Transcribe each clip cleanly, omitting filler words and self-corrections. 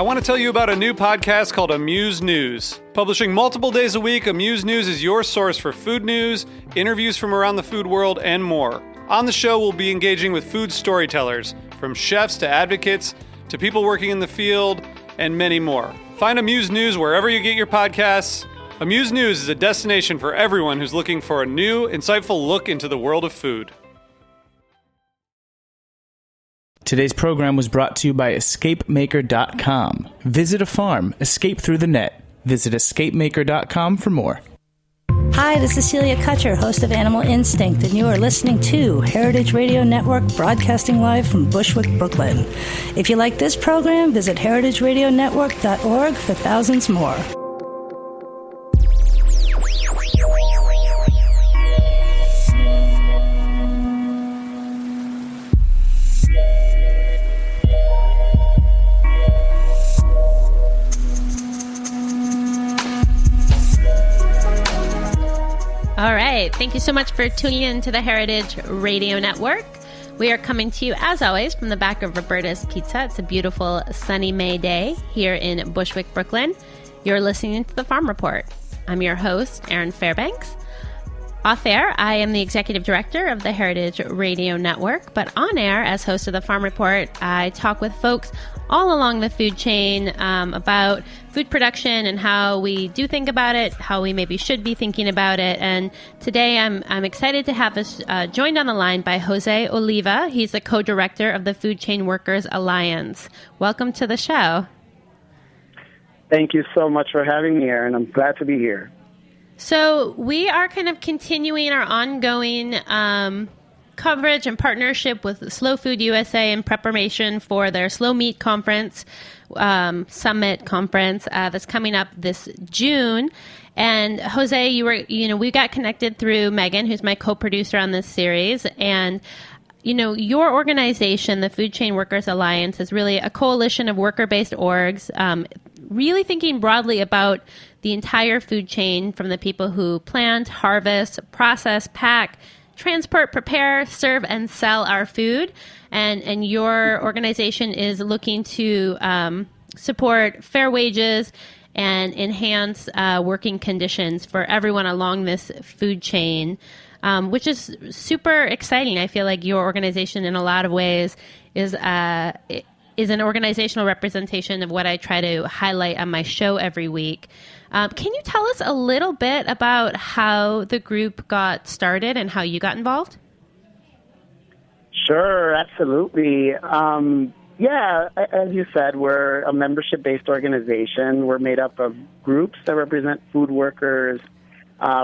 I want to tell you about a new podcast called Amuse News. Publishing multiple days a week, Amuse News is your source for food news, interviews from around the food world, and more. On the show, we'll be engaging with food storytellers, from chefs to advocates to people working in the field, and many more. Find Amuse News wherever you get your podcasts. Amuse News is a destination for everyone who's looking for a new, insightful look into the world of food. Today's program was brought to you by EscapeMaker.com. Visit a farm. Escape through the net. Visit EscapeMaker.com for more. Hi, this is Celia Kutcher, host of Animal Instinct, and you are listening to Heritage Radio Network, broadcasting live from Bushwick, Brooklyn. If you like this program, visit heritageradionetwork.org for thousands more. All right. Thank you so much for tuning in to the Heritage Radio Network. We are coming to you, as always, from the back of Roberta's Pizza. It's a beautiful sunny May day here in Bushwick, Brooklyn. You're listening to The Farm Report. I'm your host, Erin Fairbanks. Off air, I am the executive director of the Heritage Radio Network, but on air, as host of The Farm Report, I talk with folks all along the food chain about food production and how we do think about it, how we maybe should be thinking about it. And today I'm excited to have us joined on the line by Jose Oliva. He's the co-director of the Food Chain Workers Alliance. Welcome to the show. Thank you so much for having me, Erin. I'm glad to be here. So we are kind of continuing our ongoing coverage and partnership with Slow Food USA in preparation for their Slow Meat Conference, Summit Conference that's coming up this June. And Jose, we got connected through Megan, who's my co-producer on this series, and your organization, the Food Chain Workers Alliance, is really a coalition of worker-based orgs, really thinking broadly about the entire food chain, from the people who plant, harvest, process, pack, transport, prepare, serve, and sell our food. And your organization is looking to support fair wages and enhance working conditions for everyone along this food chain, which is super exciting. I feel like your organization, in a lot of ways, is an organizational representation of what I try to highlight on my show every week. Can you tell us a little bit about how the group got started and how you got involved? Sure, absolutely. As you said, we're a membership-based organization. We're made up of groups that represent food workers,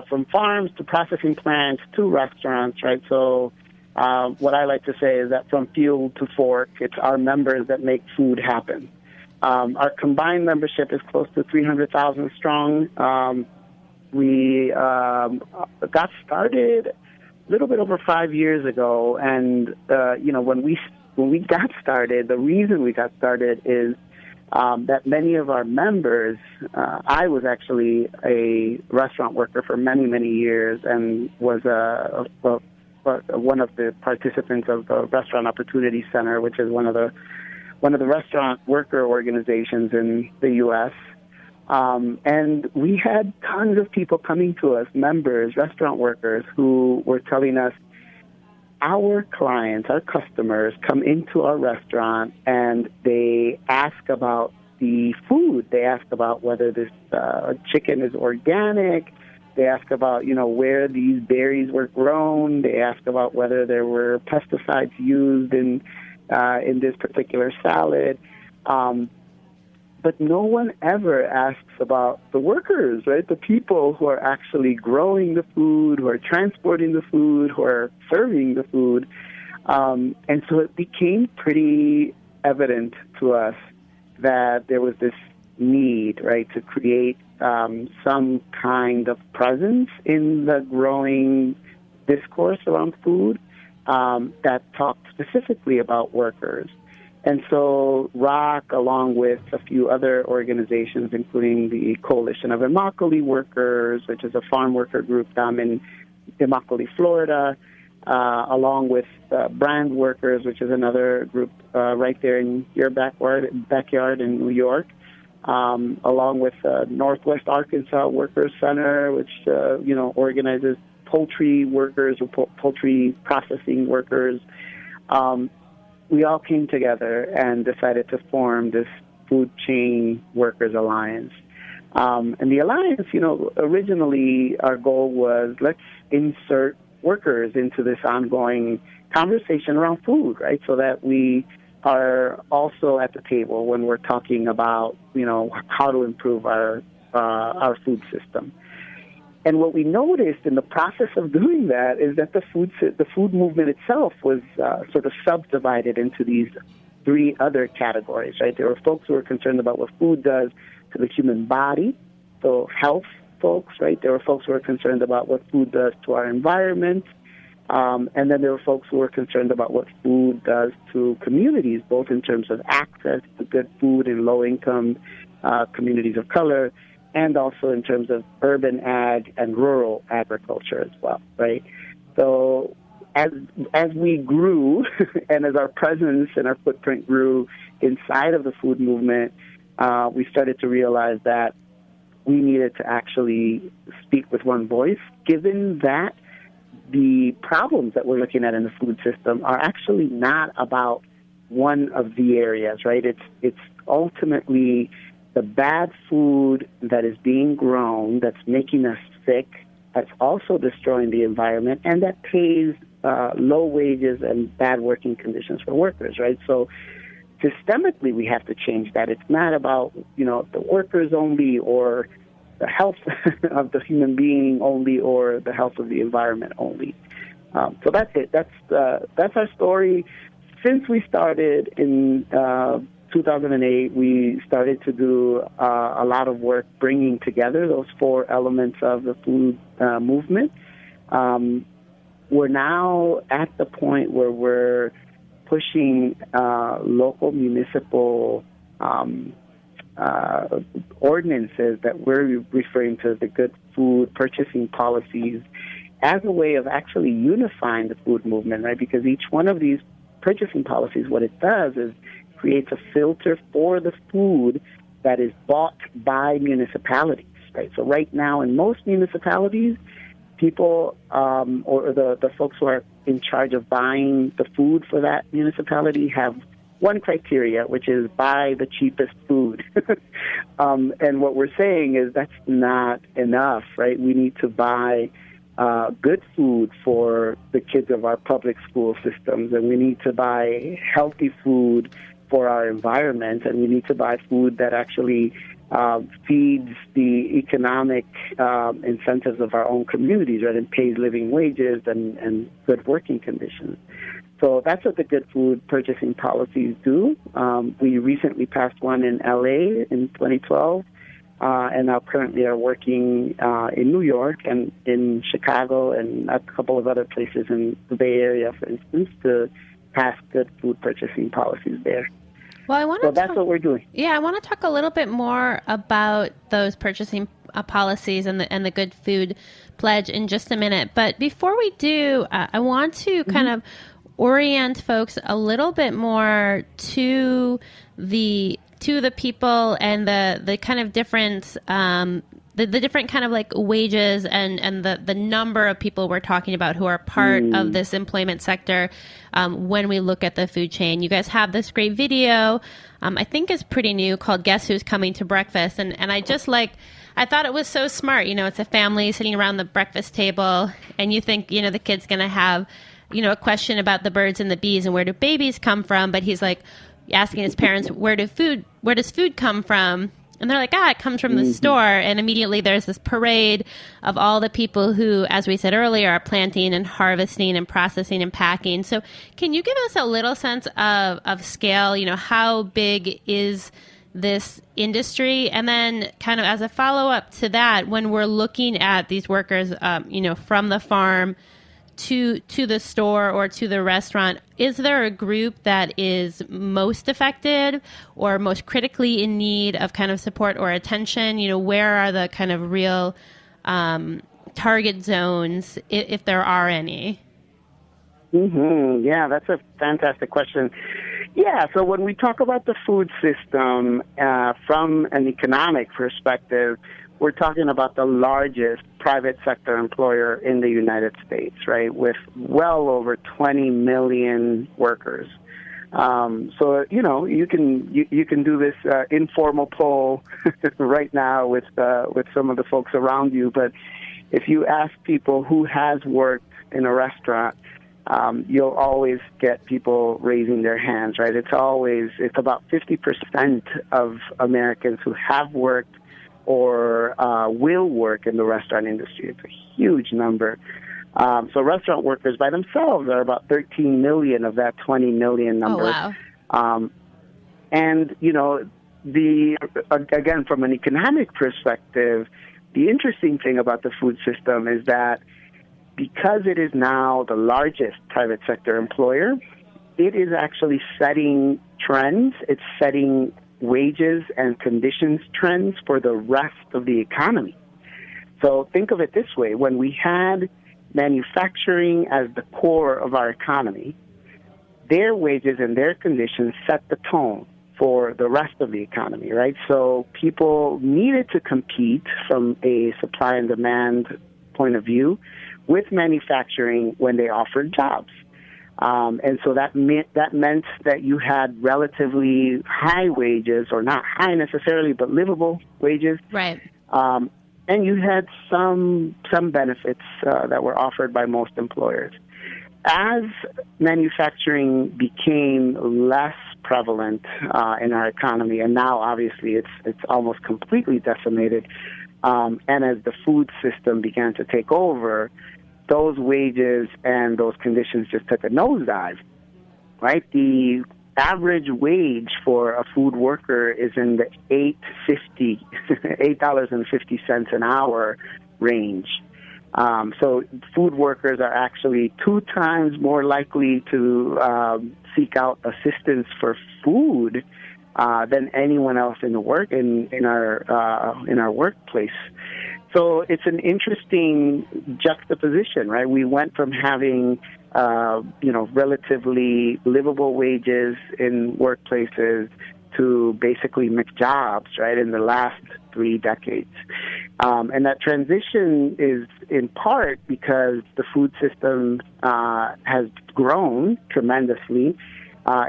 from farms to processing plants to restaurants, right? So what I like to say is that from field to fork, it's our members that make food happen. Our combined membership is close to 300,000 strong. We got started a little bit over 5 years ago, and when we got started, the reason we got started is that many of our members, I was actually a restaurant worker for many, many years, and was one of the participants of the Restaurant Opportunity Center, which is one of the restaurant worker organizations in the U.S. And we had tons of people coming to us, members, restaurant workers, who were telling us our clients, our customers, come into our restaurant and they ask about the food. They ask about whether this chicken is organic. They ask about, where these berries were grown. They ask about whether there were pesticides used in this particular salad. But no one ever asks about the workers, right? The people who are actually growing the food, who are transporting the food, who are serving the food. And so it became pretty evident to us that there was this need, right, to create some kind of presence in the growing discourse around food that talked specifically about workers. And so ROC, along with a few other organizations, including the Coalition of Immokalee Workers, which is a farm worker group down in Immokalee, Florida, along with brand workers, which is another group right there in your backyard in New York, along with Northwest Arkansas Workers Center, which organizes poultry workers or poultry processing workers. We all came together and decided to form this Food Chain Workers Alliance. And the alliance, originally our goal was let's insert workers into this ongoing conversation around food, right? So that we are also at the table when we're talking about, how to improve our food system. And what we noticed in the process of doing that is that the food movement itself was sort of subdivided into these three other categories, right? There were folks who were concerned about what food does to the human body, so health folks, right? There were folks who were concerned about what food does to our environment, and then there were folks who were concerned about what food does to communities, both in terms of access to good food in low-income communities of color, and also in terms of urban ag and rural agriculture as well, right? So as we grew and as our presence and our footprint grew inside of the food movement, we started to realize that we needed to actually speak with one voice, given that the problems that we're looking at in the food system are actually not about one of the areas, right? It's ultimately the bad food that is being grown that's making us sick, that's also destroying the environment, and that pays low wages and bad working conditions for workers, right? So systemically, we have to change that. It's not about, the workers only or the health of the human being only or the health of the environment only. So that's it. That's our story. Since we started in 2008, we started to do a lot of work bringing together those four elements of the food movement. We're now at the point where we're pushing local municipal ordinances that we're referring to as the good food purchasing policies as a way of actually unifying the food movement, right? Because each one of these purchasing policies, what it does is creates a filter for the food that is bought by municipalities, right? So right now in most municipalities, people or the folks who are in charge of buying the food for that municipality have one criteria, which is buy the cheapest food. And what we're saying is that's not enough, right? We need to buy good food for the kids of our public school systems, and we need to buy healthy food for our environment, and we need to buy food that actually feeds the economic incentives of our own communities, right, and pays living wages and good working conditions. So that's what the good food purchasing policies do. We recently passed one in LA in 2012, and now currently are working in New York and in Chicago and a couple of other places in the Bay Area, for instance, to pass good food purchasing policies there. Well, that's what we're doing. Yeah, I want to talk a little bit more about those purchasing policies and the Good Food Pledge in just a minute. But before we do, I want to kind of orient folks a little bit more to the people and the kind of difference, the different kind of like wages and the number of people we're talking about who are part of this employment sector when we look at the food chain. You guys have this great video, I think is pretty new, called Guess Who's Coming to Breakfast. And I just I thought it was so smart. It's a family sitting around the breakfast table, and you think, the kid's going to have, a question about the birds and the bees and where do babies come from. But he's asking his parents, where does food come from? And they're like, it comes from the store. And immediately there's this parade of all the people who, as we said earlier, are planting and harvesting and processing and packing. So can you give us a little sense of scale? How big is this industry? And then kind of as a follow-up to that, when we're looking at these workers, from the farm to the store or to the restaurant, is there a group that is most affected or most critically in need of kind of support or attention? Where are the kind of real target zones, if there are any? Yeah, that's a fantastic question. Yeah, so when we talk about the food system from an economic perspective, we're talking about the largest private sector employer in the United States, right, with well over 20 million workers. So you can do this informal poll right now with some of the folks around you. But if you ask people who has worked in a restaurant, you'll always get people raising their hands, right? It's about 50% of Americans who have worked or will work in the restaurant industry. It's a huge number. So restaurant workers by themselves are about 13 million of that 20 million number. Oh, wow. And, again, from an economic perspective, the interesting thing about the food system is that because it is now the largest private sector employer, it is actually setting trends. It's setting wages and conditions trends for the rest of the economy. So think of it this way. When we had manufacturing as the core of our economy, their wages and their conditions set the tone for the rest of the economy, right? So people needed to compete from a supply and demand point of view with manufacturing when they offered jobs. And so that meant that you had relatively high wages, or not high necessarily, but livable wages. Right. And you had some benefits that were offered by most employers. As manufacturing became less prevalent in our economy, and now obviously it's almost completely decimated, and as the food system began to take over, those wages and those conditions just took a nosedive, right? The average wage for a food worker is in the $8.50 an hour range. So food workers are actually 2 times more likely to seek out assistance for food than anyone else in our workplace. So it's an interesting juxtaposition, right? We went from having relatively livable wages in workplaces to basically McJobs, right, in the last 3 decades. And that transition is in part because the food system has grown tremendously,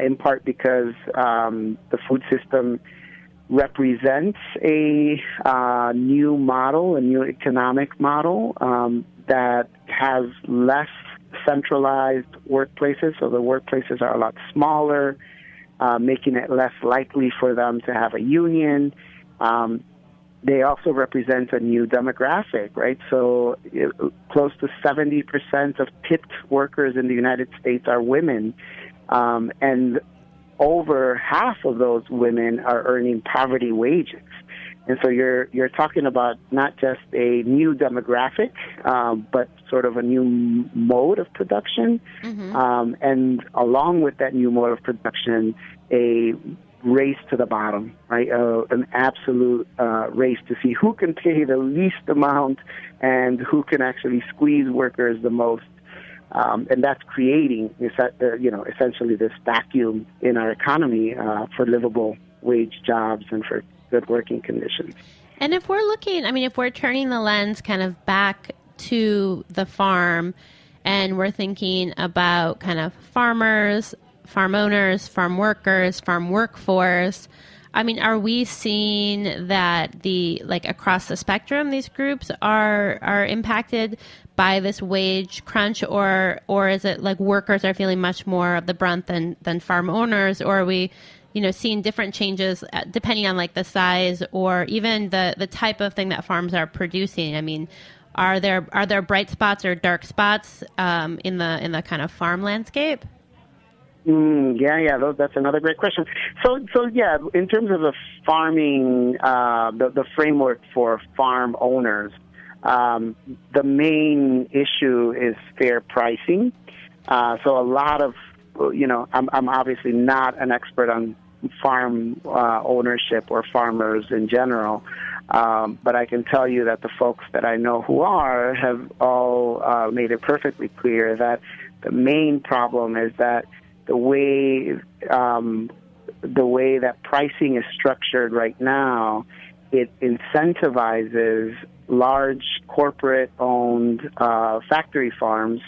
in part because the food system represents a new model, a new economic model that has less centralized workplaces. So the workplaces are a lot smaller, making it less likely for them to have a union. They also represent a new demographic, right? So close to 70% of tipped workers in the United States are women, and over half of those women are earning poverty wages. And so you're talking about not just a new demographic, but sort of a new mode of production. Mm-hmm. And along with that new mode of production, a race to the bottom, right? An absolute race to see who can pay the least amount and who can actually squeeze workers the most. And that's creating, essentially this vacuum in our economy for livable wage jobs and for good working conditions. And if we're if we're turning the lens kind of back to the farm, and we're thinking about kind of farmers, farm owners, farm workers, farm workforce, are we seeing that across the spectrum, these groups are impacted by this wage crunch, or is it like workers are feeling much more of the brunt than farm owners, or are we, seeing different changes depending on the size or even the type of thing that farms are producing? Are there bright spots or dark spots in the kind of farm landscape? That's another great question. So in terms of the farming, the framework for farm owners, the main issue is fair pricing. So a lot of, I'm obviously not an expert on farm ownership or farmers in general, but I can tell you that the folks that I know who are have all made it perfectly clear that the main problem is that the way that pricing is structured right now, it incentivizes large corporate-owned factory farms,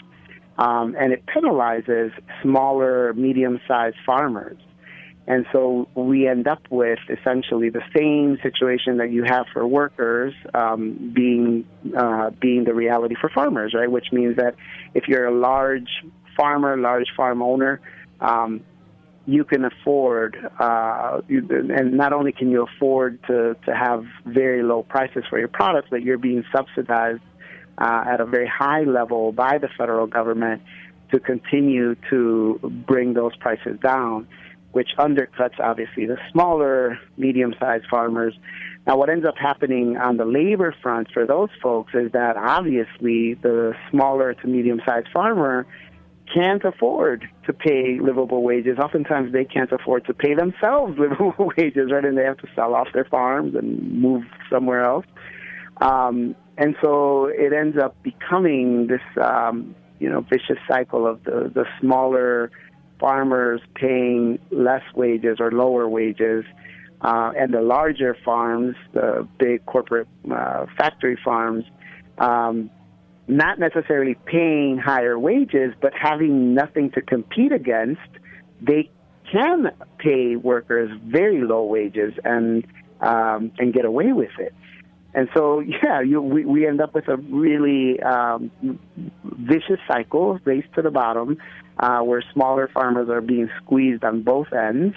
and it penalizes smaller, medium-sized farmers. And so we end up with essentially the same situation that you have for workers being the reality for farmers, right? Which means that if you're a large farmer, large farm owner, you can afford, and not only can you afford to have very low prices for your products, but you're being subsidized at a very high level by the federal government to continue to bring those prices down, which undercuts, obviously, the smaller, medium-sized farmers. Now, what ends up happening on the labor front for those folks is that, obviously, the smaller to medium-sized farmer can't afford to pay livable wages. Oftentimes, they can't afford to pay themselves livable wages, right? And they have to sell off their farms and move somewhere else. And so it ends up becoming this, vicious cycle of the smaller farmers paying less wages or lower wages, and the larger farms, the big corporate factory farms, not necessarily paying higher wages, but having nothing to compete against, they can pay workers very low wages and get away with it. And so, we end up with a really vicious cycle, race to the bottom, where smaller farmers are being squeezed on both ends,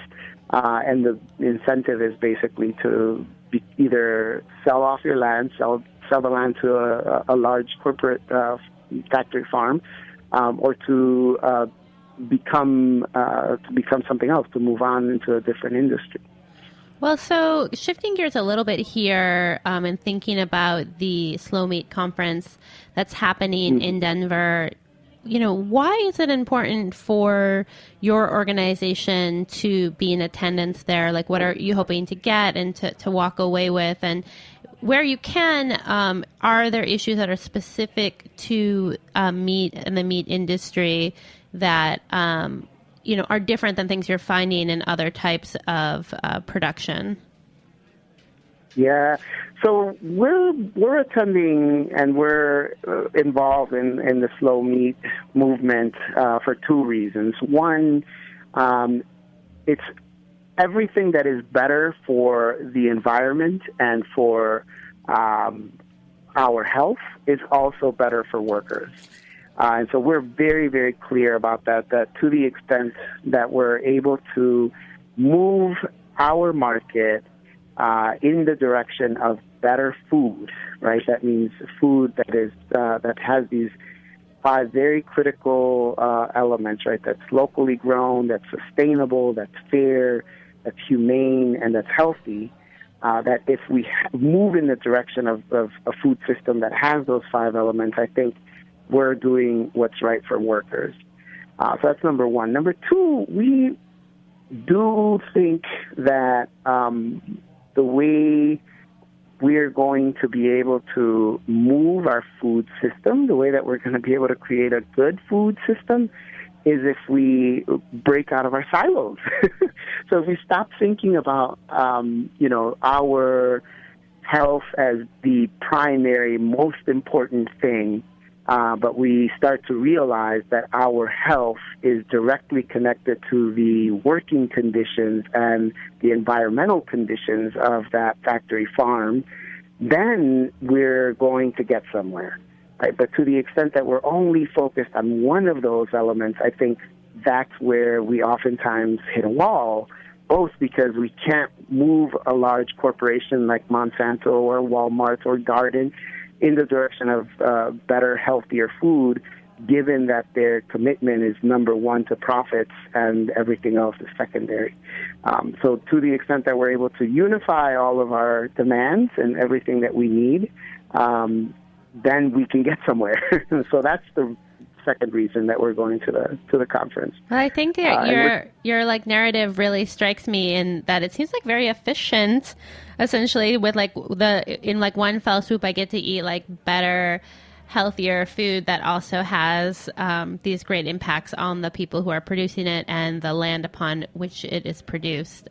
and the incentive is basically to either sell off your land, sell the land to a large corporate factory farm, or to become something else, to move on into a different industry. Well, so shifting gears a little bit here and thinking about the Slow Meat Conference that's happening in Denver, why is it important for your organization to be in attendance there? Like, what are you hoping to get and to walk away with? And where you can, are there issues that are specific to meat and the meat industry that are different than things you're finding in other types of production? Yeah, so we're attending and we're involved in the slow meat movement for two reasons. One, it's everything that is better for the environment and for our health is also better for workers. And so we're very, very clear about that to the extent that we're able to move our market in the direction of better food, right? That means food that is that has these five very critical elements, right? That's locally grown, that's sustainable, that's fair, that's humane, and that's healthy. That if we move in the direction of a food system that has those five elements, I think we're doing what's right for workers. So that's number one. Number two, we do think that the way we're going to be able to move our food system, the way that we're going to be able to create a good food system, is if we break out of our silos. So if we stop thinking about, our health as the primary, most important thing, but we start to realize that our health is directly connected to the working conditions and the environmental conditions of that factory farm, then we're going to get somewhere. Right? But to the extent that we're only focused on one of those elements, I think that's where we oftentimes hit a wall, both because we can't move a large corporation like Monsanto or Walmart or Darden in the direction of better, healthier food, given that their commitment is number one to profits and everything else is secondary. So to the extent that we're able to unify all of our demands and everything that we need, then we can get somewhere. So that's the second reason that we're going to the conference. Well, I think that your narrative really strikes me in that it seems like very efficient, essentially, with in one fell swoop I get to eat better, healthier food that also has these great impacts on the people who are producing it and the land upon which it is produced.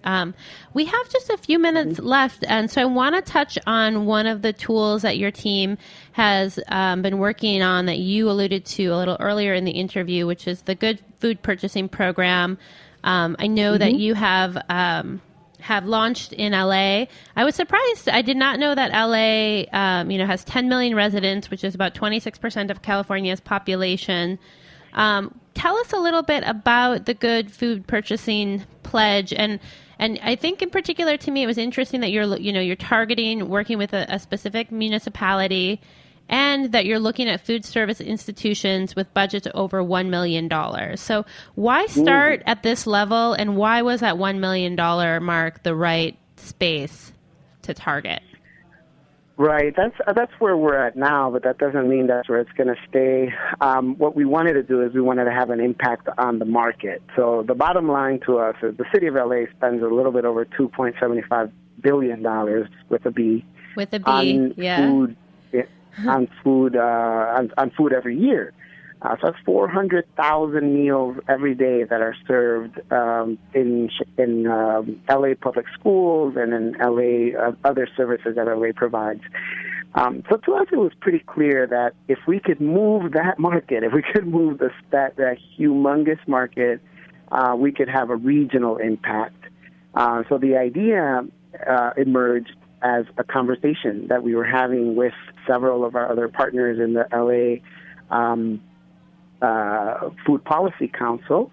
We have just a few minutes left, and so I want to touch on one of the tools that your team has been working on that you alluded to a little earlier in the interview, which is the Good Food Purchasing Program. I know that you have launched in LA. I was surprised. I did not know that LA, has 10 million residents, which is about 26% of California's population. Tell us a little bit about the Good Food Purchasing Pledge, and I think in particular to me it was interesting that you're targeting working with a specific municipality, and that you're looking at food service institutions with budgets over $1 million. So why start at this level, and why was that $1 million mark the right space to target? Right. That's where we're at now, but that doesn't mean that's where it's going to stay. What we wanted to do is we wanted to have an impact on the market. So the bottom line to us is the city of LA spends a little bit over $2.75 billion with a B. With a B, on food every year. So that's 400,000 meals every day that are served in LA public schools and in LA other services that LA provides. So to us, it was pretty clear that if we could move that market, if we could move that humongous market, we could have a regional impact. So the idea emerged as a conversation that we were having with several of our other partners in the LA Food Policy Council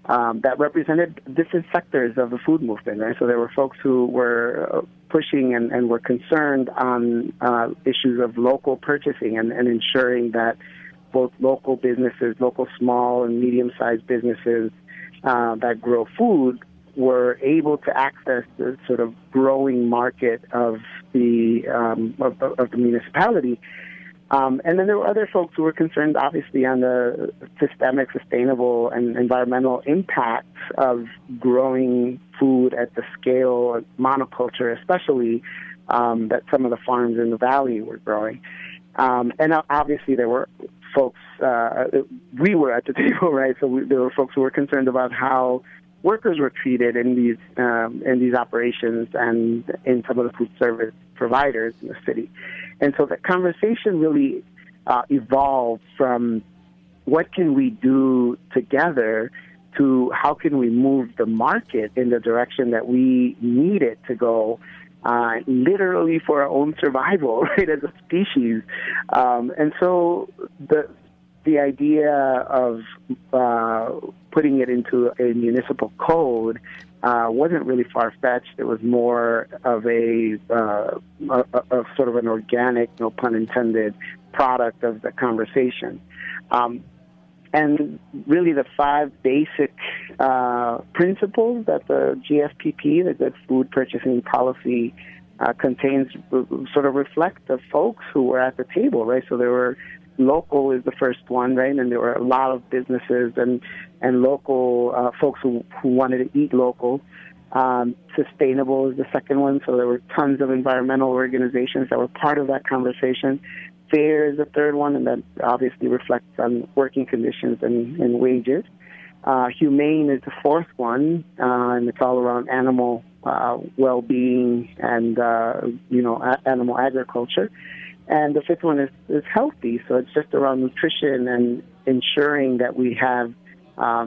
that represented different sectors of the food movement, right? So there were folks who were pushing and were concerned on issues of local purchasing and ensuring that both local businesses, local small and medium-sized businesses that grow food were able to access the sort of growing market of the municipality. And then there were other folks who were concerned, obviously, on the systemic, sustainable, and environmental impacts of growing food at the scale of monoculture, especially that some of the farms in the valley were growing. And obviously there were folks, we were at the table, right? So there were folks who were concerned about how workers were treated in these operations and in some of the food service providers in the city. And so the conversation really evolved from what can we do together to how can we move the market in the direction that we need it to go, literally for our own survival, right, as a species. And so the idea of putting it into a municipal code wasn't really far-fetched. It was more of a sort of an organic, no pun intended, product of the conversation. And really the five basic principles that the GFPP, the Good Food Purchasing Policy, contains sort of reflect the folks who were at the table, right? So there were local is the first one, right? And there were a lot of businesses and local folks who wanted to eat local. Sustainable is the second one. So there were tons of environmental organizations that were part of that conversation. Fair is the third one, and that obviously reflects on working conditions and wages. Humane is the fourth one, and it's all around animal well-being and animal agriculture. And the fifth one is healthy, so it's just around nutrition and ensuring that we have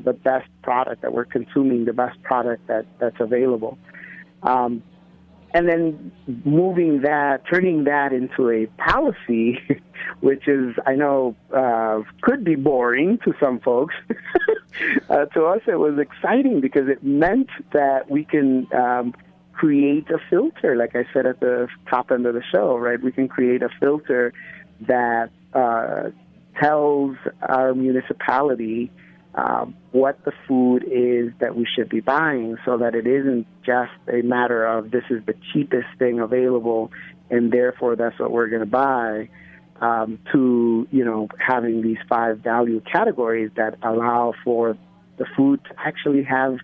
the best product, that we're consuming the best product that's available. And then turning that into a policy, which is, I know, could be boring to some folks. To us, it was exciting because it meant that we can create a filter, like I said at the top end of the show, right? We can create a filter that tells our municipality what the food is that we should be buying, so that it isn't just a matter of this is the cheapest thing available and therefore that's what we're going to buy, to having these five value categories that allow for the food to actually have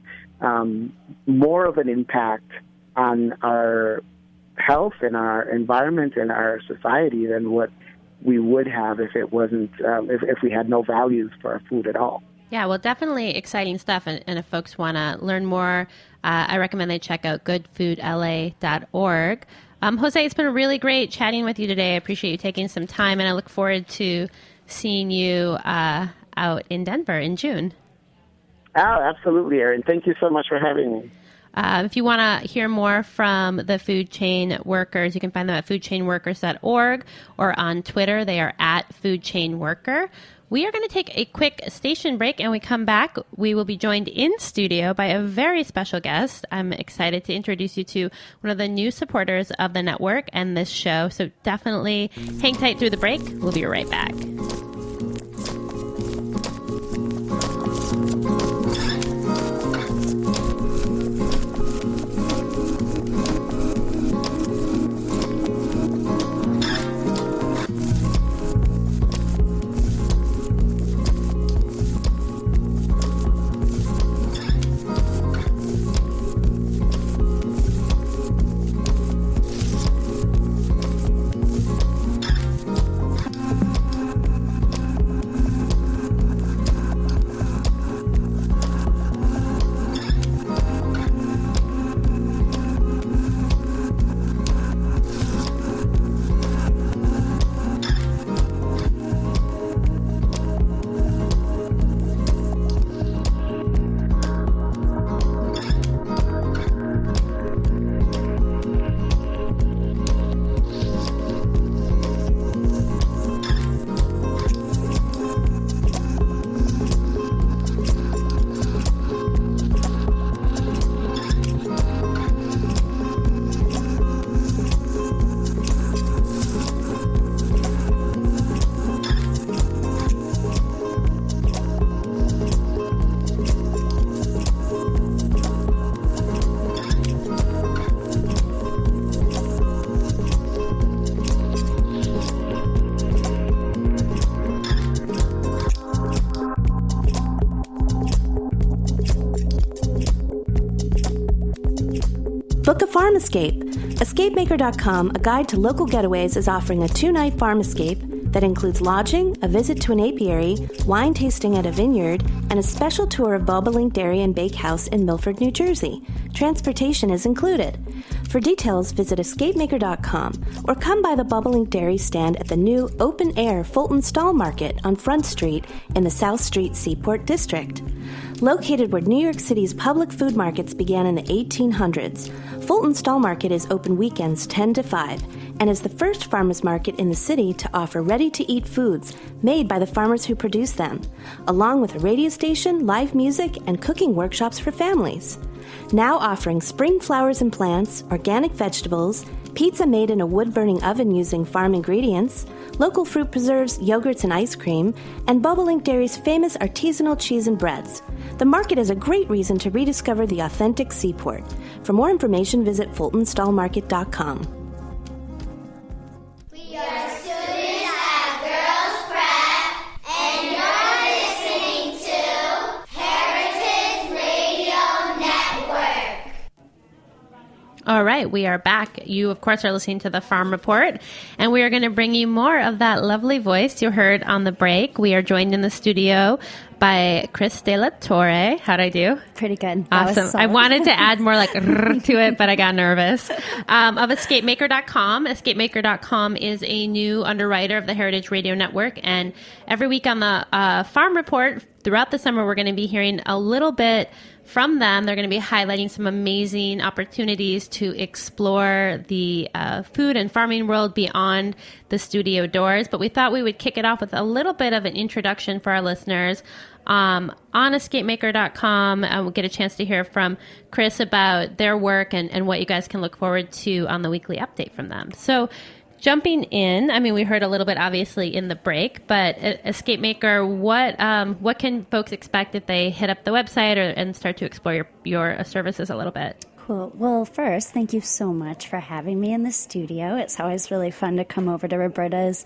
more of an impact on our health and our environment and our society than what we would have if it wasn't, if we had no values for our food at all. Yeah, well, definitely exciting stuff. And if folks want to learn more, I recommend they check out goodfoodla.org. Jose, it's been really great chatting with you today. I appreciate you taking some time, and I look forward to seeing you out in Denver in June. Oh, absolutely, Erin. Thank you so much for having me. If you want to hear more from the food chain workers, you can find them at foodchainworkers.org or on Twitter. They are at foodchainworker. We are going to take a quick station break, and when we come back, we will be joined in studio by a very special guest. I'm excited to introduce you to one of the new supporters of the network and this show, so definitely hang tight through the break. We'll be right back. Book a farm escape. EscapeMaker.com, a guide to local getaways, is offering a 2-night farm escape that includes lodging, a visit to an apiary, wine tasting at a vineyard, and a special tour of Bobolink Dairy and Bakehouse in Milford, New Jersey. Transportation is included. For details, visit EscapeMaker.com or come by the Bobolink Dairy stand at the new open-air Fulton Stall Market on Front Street in the South Street Seaport District. Located where New York City's public food markets began in the 1800s, Fulton Stall Market is open weekends 10 to 5 and is the first farmers market in the city to offer ready-to-eat foods made by the farmers who produce them, along with a radio station, live music, and cooking workshops for families. Now offering spring flowers and plants, organic vegetables, pizza made in a wood-burning oven using farm ingredients, local fruit preserves, yogurts, and ice cream, and Bobolink Dairy's famous artisanal cheese and breads. The market is a great reason to rediscover the authentic seaport. For more information, visit FultonStallMarket.com. We are students at Girls Prep, and you're listening to Heritage Radio Network. All right, we are back. You, of course, are listening to the Farm Report, and we are going to bring you more of that lovely voice you heard on the break. We are joined in the studio by Chris De La Torre. How'd I do? Pretty good. Awesome. I wanted to add more like to it, but I got nervous. Of EscapeMaker.com. EscapeMaker.com is a new underwriter of the Heritage Radio Network, and every week on the Farm Report throughout the summer, we're going to be hearing a little bit from them. They're going to be highlighting some amazing opportunities to explore the food and farming world beyond the studio doors. But we thought we would kick it off with a little bit of an introduction for our listeners. On EscapeMaker.com, we'll get a chance to hear from Chris about their work and what you guys can look forward to on the weekly update from them. So jumping in, I mean, we heard a little bit obviously in the break, but EscapeMaker, what can folks expect if they hit up the website and start to explore your services a little bit? Cool. Well, first, thank you so much for having me in the studio. It's always really fun to come over to Roberta's.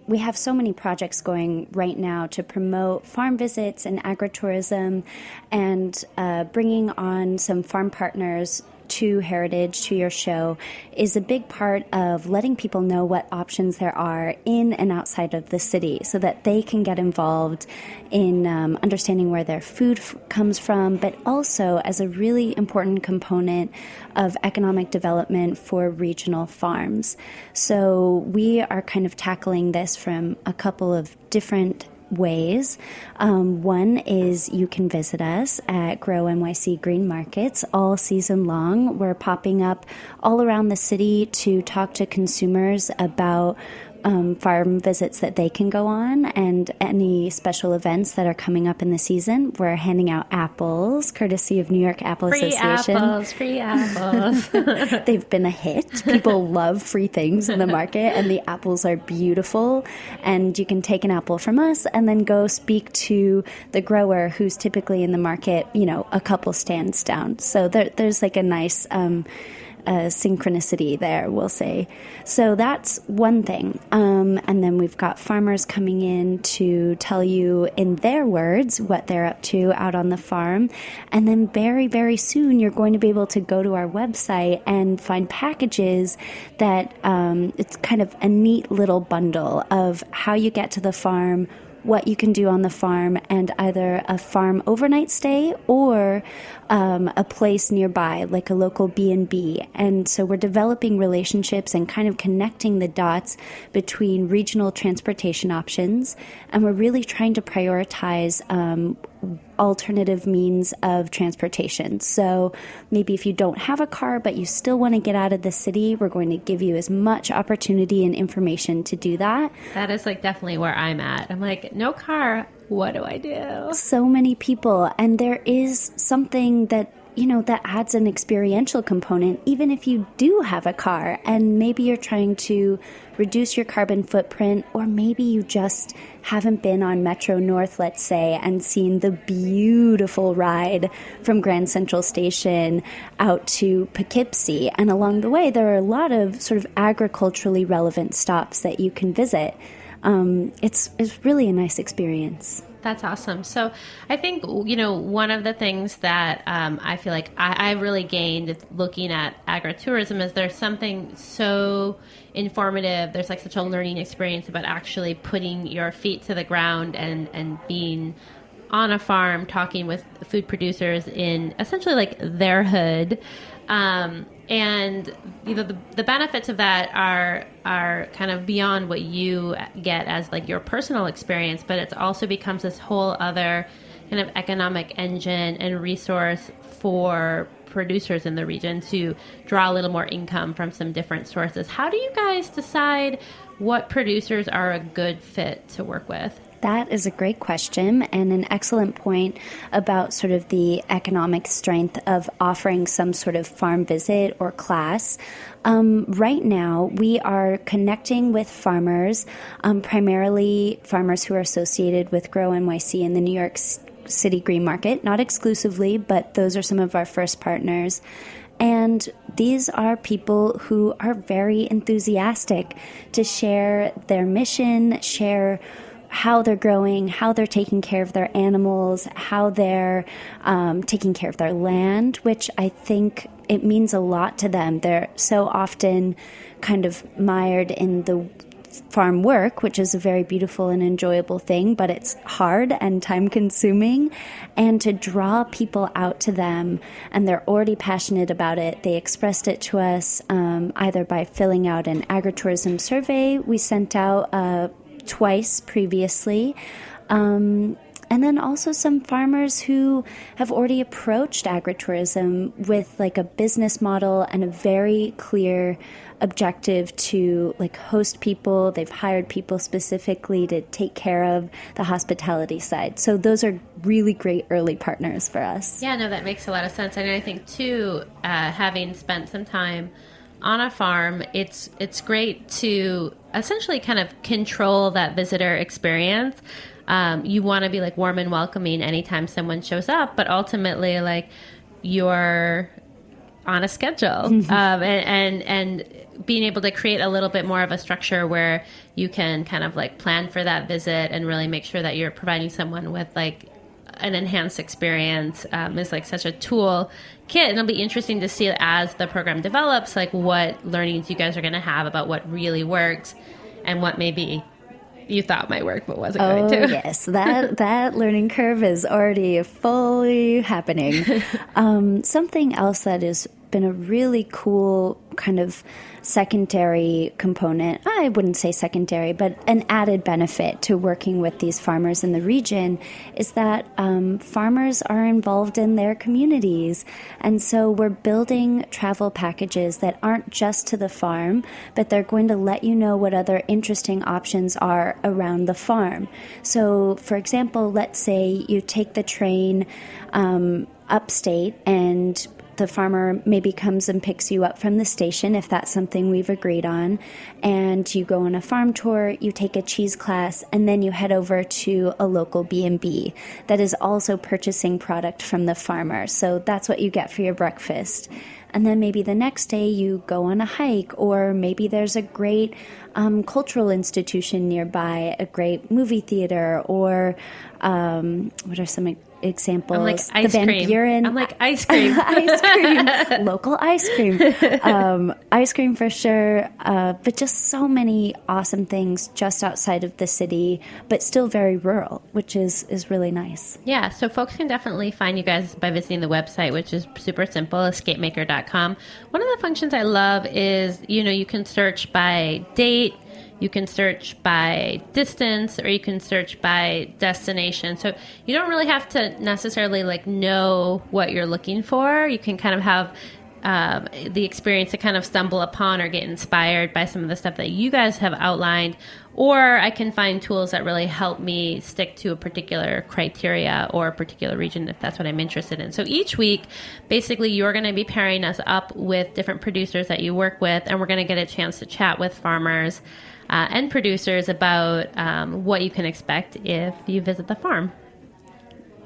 We have so many projects going right now to promote farm visits and agritourism and bringing on some farm partners to Heritage, to your show, is a big part of letting people know what options there are in and outside of the city so that they can get involved in understanding where their food comes from, but also as a really important component of economic development for regional farms. So we are kind of tackling this from a couple of different ways. One is you can visit us at Grow NYC Green Markets all season long. We're popping up all around the city to talk to consumers about farm visits that they can go on and any special events that are coming up in the season. We're handing out apples, courtesy of New York Apple Association. Free apples. They've been a hit. People love free things in the market, and the apples are beautiful. And you can take an apple from us and then go speak to the grower who's typically in the market, a couple stands down. So there's like a nice synchronicity there, we'll say. So that's one thing. And then we've got farmers coming in to tell you in their words what they're up to out on the farm. And then very, very soon you're going to be able to go to our website and find packages that it's kind of a neat little bundle of how you get to the farm, what you can do on the farm, and either a farm overnight stay or a place nearby, like a local B&B. And so we're developing relationships and kind of connecting the dots between regional transportation options, and we're really trying to prioritize alternative means of transportation. So maybe if you don't have a car but you still want to get out of the city, we're going to give you as much opportunity and information to do that. That is like definitely where I'm at. I'm like, no car, what do I do? So many people, and there is something that that adds an experiential component, even if you do have a car and maybe you're trying to reduce your carbon footprint, or maybe you just haven't been on Metro North, let's say, and seen the beautiful ride from Grand Central Station out to Poughkeepsie. And along the way, there are a lot of sort of agriculturally relevant stops that you can visit. It's really a nice experience. That's awesome. So I think, one of the things that I feel like I really gained looking at agritourism is there's something so informative. There's like such a learning experience about actually putting your feet to the ground and being on a farm, talking with food producers in essentially like their hood. And the benefits of that are kind of beyond what you get as like your personal experience, but it also becomes this whole other kind of economic engine and resource for producers in the region to draw a little more income from some different sources. How do you guys decide what producers are a good fit to work with? That is a great question and an excellent point about sort of the economic strength of offering some sort of farm visit or class. Right now, we are connecting with farmers, primarily farmers who are associated with Grow NYC and the New York City Green Market, not exclusively, but those are some of our first partners. And these are people who are very enthusiastic to share their mission, share how they're growing, how they're taking care of their animals, how they're taking care of their land, which I think it means a lot to them. They're so often kind of mired in the farm work, which is a very beautiful and enjoyable thing, but it's hard and time consuming. And to draw people out to them, and they're already passionate about it. They expressed it to us either by filling out an agritourism survey we sent out twice previously. And then also some farmers who have already approached agritourism with like a business model and a very clear objective to like host people. They've hired people specifically to take care of the hospitality side. So those are really great early partners for us. Yeah, no, that makes a lot of sense. And I think too, having spent some time on a farm, it's great to essentially kind of control that visitor experience. You want to be like warm and welcoming anytime someone shows up, but ultimately like you're on a schedule, and being able to create a little bit more of a structure where you can kind of like plan for that visit and really make sure that you're providing someone with like an enhanced experience is like such a tool kit. And it'll be interesting to see as the program develops, like what learnings you guys are going to have about what really works and what maybe you thought might work but wasn't going to. Yes, that learning curve is already fully happening. Something else that has been a really cool kind of secondary component, I wouldn't say secondary, but an added benefit to working with these farmers in the region is that farmers are involved in their communities. And so we're building travel packages that aren't just to the farm, but they're going to let you know what other interesting options are around the farm. So, for example, let's say you take the train upstate and the farmer maybe comes and picks you up from the station, if that's something we've agreed on, and you go on a farm tour, you take a cheese class, and then you head over to a local B&B that is also purchasing product from the farmer. So that's what you get for your breakfast. And then maybe the next day you go on a hike, or maybe there's a great cultural institution nearby, a great movie theater, or what are some examples? I'm like ice cream. Buren. I'm like ice cream. Ice cream. Local ice cream. Ice cream for sure. But just so many awesome things just outside of the city, but still very rural, which is really nice. Yeah, so folks can definitely find you guys by visiting the website, which is super simple, escapemaker.com. One of the functions I love is, you can search by date, you can search by distance, or you can search by destination. So you don't really have to necessarily know what you're looking for. You can kind of have the experience to kind of stumble upon or get inspired by some of the stuff that you guys have outlined. Or I can find tools that really help me stick to a particular criteria or a particular region if that's what I'm interested in. So each week, basically, you're going to be pairing us up with different producers that you work with, and we're going to get a chance to chat with farmers and producers about what you can expect if you visit the farm.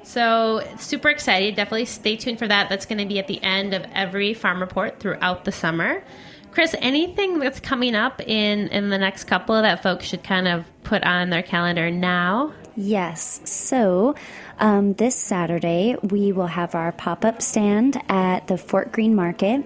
So super excited. Definitely stay tuned for that. That's going to be at the end of every farm report throughout the summer. Chris, anything that's coming up in the next couple that folks should kind of put on their calendar now? Yes. So this Saturday, we will have our pop-up stand at the Fort Greene Market.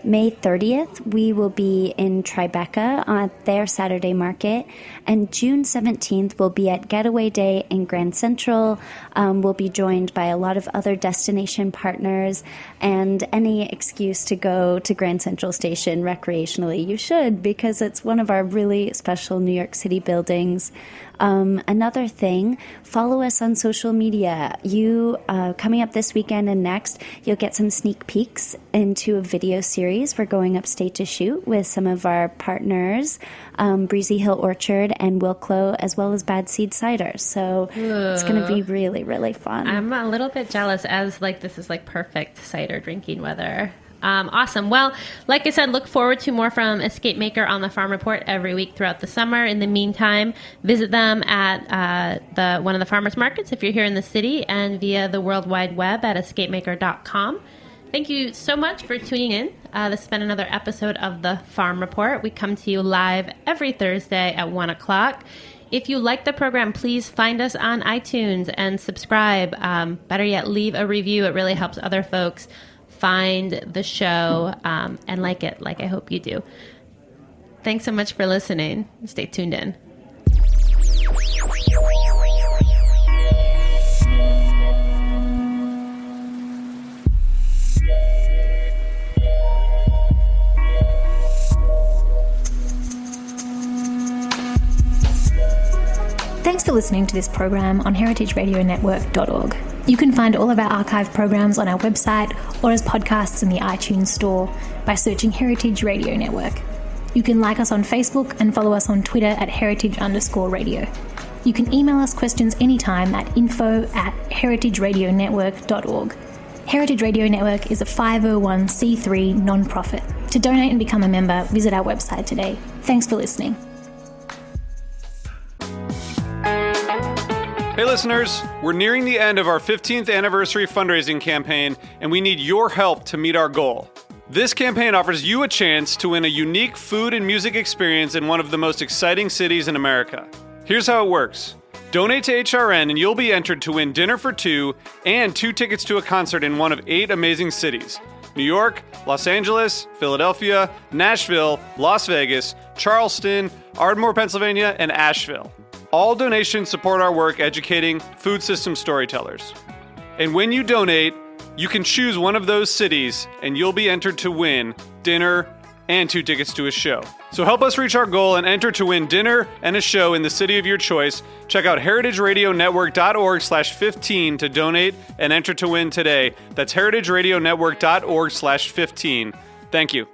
May 30th, we will be in Tribeca on their Saturday market. And June 17th, we'll be at Getaway Day in Grand Central. We'll be joined by a lot of other destination partners. And any excuse to go to Grand Central Station recreationally, you should, because it's one of our really special New York City buildings. Another thing, follow us on social media. You, coming up this weekend and next, you'll get some sneak peeks into a video series we're going upstate to shoot with some of our partners, Breezy Hill Orchard and Wilklow, as well as Bad Seed Cider. So it's going to be really, really fun. I'm a little bit jealous as this is perfect cider drinking weather. Awesome. Well, like I said, look forward to more from Escape Maker on the Farm Report every week throughout the summer. In the meantime, visit them at one of the farmers markets if you're here in the city, and via the World Wide Web at escapemaker.com. Thank you so much for tuning in. This has been another episode of the Farm Report. We come to you live every Thursday at 1 o'clock. If you like the program, please find us on iTunes and subscribe. Better yet, leave a review. It really helps other folks find the show and like it, like I hope you do. Thanks so much for listening. Stay tuned in. Thanks for listening to this program on heritageradionetwork.org. You can find all of our archive programs on our website or as podcasts in the iTunes store by searching Heritage Radio Network. You can like us on Facebook and follow us on Twitter at heritage_radio. You can email us questions anytime at info@heritageradionetwork.org. Heritage Radio Network is a 501c3 non-profit. To donate and become a member, visit our website today. Thanks for listening. Hey listeners, we're nearing the end of our 15th anniversary fundraising campaign, and we need your help to meet our goal. This campaign offers you a chance to win a unique food and music experience in one of the most exciting cities in America. Here's how it works. Donate to HRN and you'll be entered to win dinner for two and 2 tickets to a concert in one of 8 amazing cities: New York, Los Angeles, Philadelphia, Nashville, Las Vegas, Charleston, Ardmore, Pennsylvania, and Asheville. All donations support our work educating food system storytellers. And when you donate, you can choose one of those cities and you'll be entered to win dinner and 2 tickets to a show. So help us reach our goal and enter to win dinner and a show in the city of your choice. Check out heritageradionetwork.org/15 to donate and enter to win today. That's heritageradionetwork.org/15. Thank you.